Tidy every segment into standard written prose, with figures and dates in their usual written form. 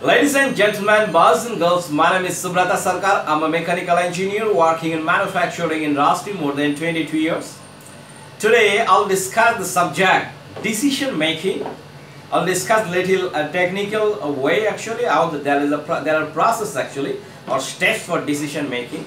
Ladies and gentlemen, boys and girls, my name is Subrata Sarker. I'm a mechanical engineer working in manufacturing industry more than 22 years. Today, I'll discuss the subject decision making. I'll discuss little technical way actually how there are process actually or steps for decision making.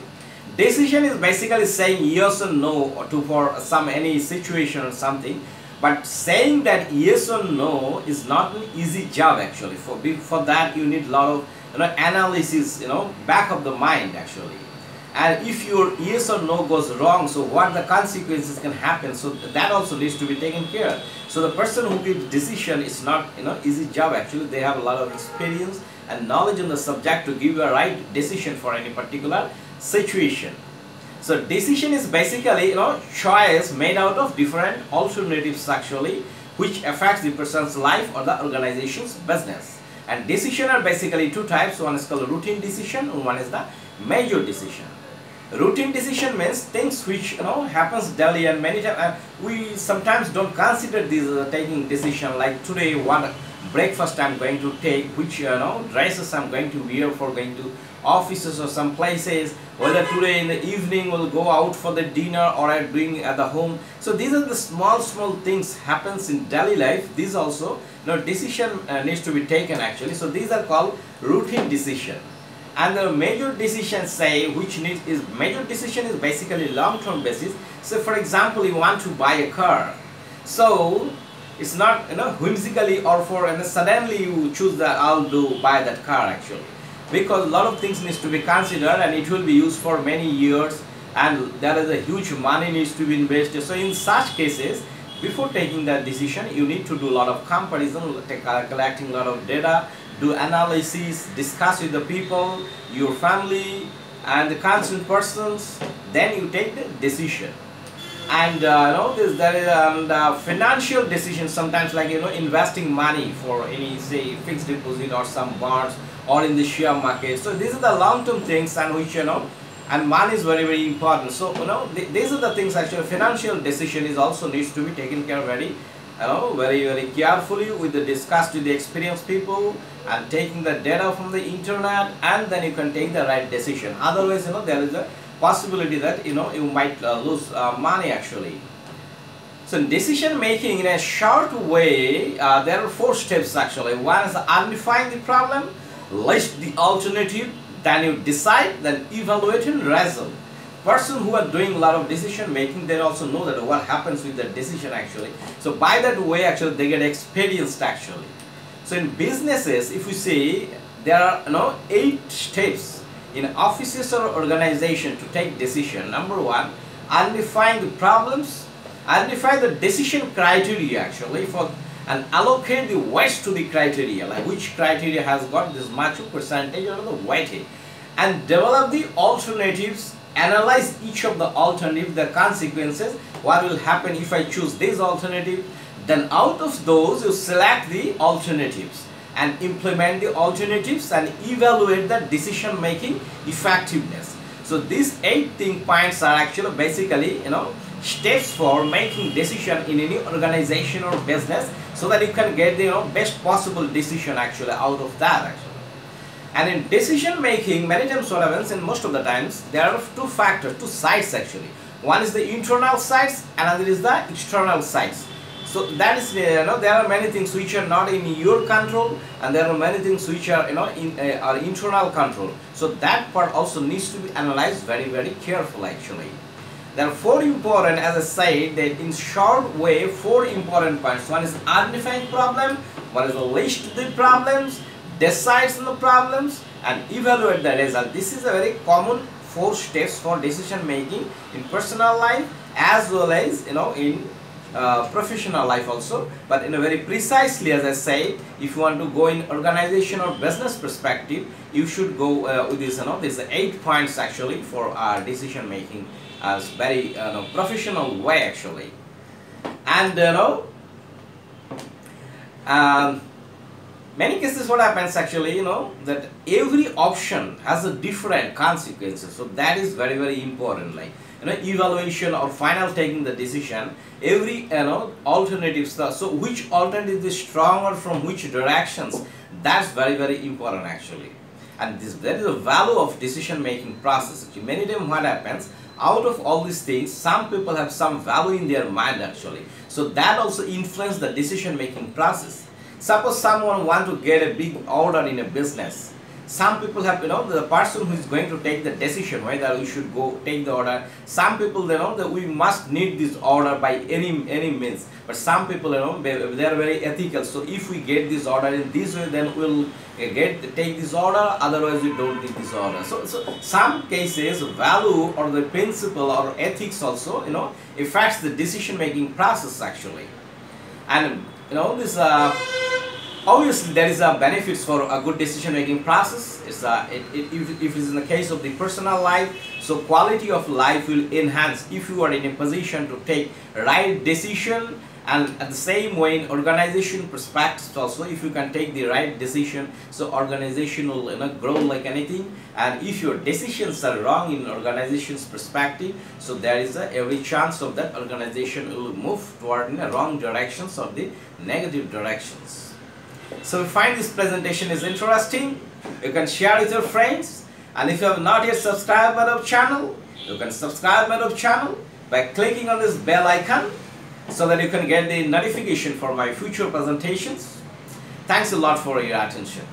Decision is basically saying yes or no to for any situation or something. But saying that yes or no is not an easy job actually. For that you need a lot of analysis, back of the mind actually. And if your yes or no goes wrong, so what the consequences can happen, so that also needs to be taken care. So the person who gives decision is not easy job actually. They have a lot of experience and knowledge on the subject to give a right decision for any particular situation. So decision is basically choice made out of different alternatives actually, which affects the person's life or the organization's business. And decision are basically two types. One is called routine decision and one is the major decision. Routine decision means things which happens daily, and many times we sometimes don't consider these taking decision, like today what breakfast I'm going to take, which dresses I'm going to wear for going to offices or some places, whether today in the evening we'll go out for the dinner or I'm doing at the home. So these are the small things happens in daily life. These also decision needs to be taken actually. So these are called routine decision. And the major decision major decision is basically long-term basis. So for example, you want to buy a car, so it's not whimsically or suddenly you choose that I'll buy that car actually, because a lot of things needs to be considered and it will be used for many years and there is a huge money needs to be invested. So in such cases, before taking that decision, you need to do a lot of comparison, collecting a lot of data, do analysis, discuss with the people, your family and the concerned persons, then you take the decision. And there is financial decisions sometimes, like investing money for any say fixed deposit or some bonds or in the share market. So these are the long-term things, and which and money is very important. So these are the things actually. Financial decision is also needs to be taken care of very carefully with the discussed with the experienced people and taking the data from the internet, and then you can take the right decision. Otherwise there is a possibility that you might lose money actually. So in decision making, in a short way, there are 4 steps actually. One is identifying the problem, list the alternative, then you decide, then evaluate and resolve. Person who are doing a lot of decision making, they also know that what happens with the decision actually. So by that way actually they get experienced actually. So in businesses, if we say there are 8 steps in offices or organization to take decision. Number 1, identifying the problems, identify the decision criteria actually and allocate the weights to the criteria, like which criteria has got this much percentage or the weighting, and develop the alternatives, analyze each of the alternatives, the consequences, what will happen if I choose this alternative. Then out of those you select the alternatives and implement the alternatives and evaluate the decision making effectiveness. So these 8 points are actually basically steps for making decision in any organization or business, so that you can get the best possible decision actually out of that actually. And in decision making, many times what happens, in most of the times there are 2 factors, 2 sides actually. One is the internal sides, another is the external sides. So that is there are many things which are not in your control, and there are many things which are are internal control. So that part also needs to be analyzed very carefully actually. There are 4 important, as I said, that in short way 4 important points. One is identifying problem, one is list the problems, decides on the problems, and evaluate the result. This is a very common 4 steps for decision making in personal life as well as in professional life also. But in a very precisely, as I say, if you want to go in organization or business perspective, you should go with this this 8 points actually for decision making as very professional way actually. And many cases what happens actually that every option has a different consequences. So that is very important, like evaluation or final taking the decision, every alternatives. So which alternative is stronger from which directions, That's very, very important actually. And that is the value of decision making process. Actually, many times what happens, out of all these things, some people have some value in their mind actually. So that also influences the decision making process. Suppose someone want to get a big order in a business. Some people have, the person who is going to take the decision whether we should go take the order. Some people, that we must need this order by any means. But some people, they are very ethical. So if we get this order in this way, then we'll take this order. Otherwise, we don't need this order. So some cases, value or the principle or ethics also, affects the decision making process actually. And this. Obviously, there is a benefits for a good decision-making process. If it's in the case of the personal life, so quality of life will enhance if you are in a position to take right decision, and at the same way in organization perspective also, if you can take the right decision, so organization will grow like anything. And if your decisions are wrong in organization's perspective, so there is every chance of that organization will move toward in the wrong directions or the negative directions. So if you find this presentation is interesting, you can share with your friends, and if you have not yet subscribed my channel, you can subscribe my channel by clicking on this bell icon so that you can get the notification for my future presentations. Thanks a lot for your attention.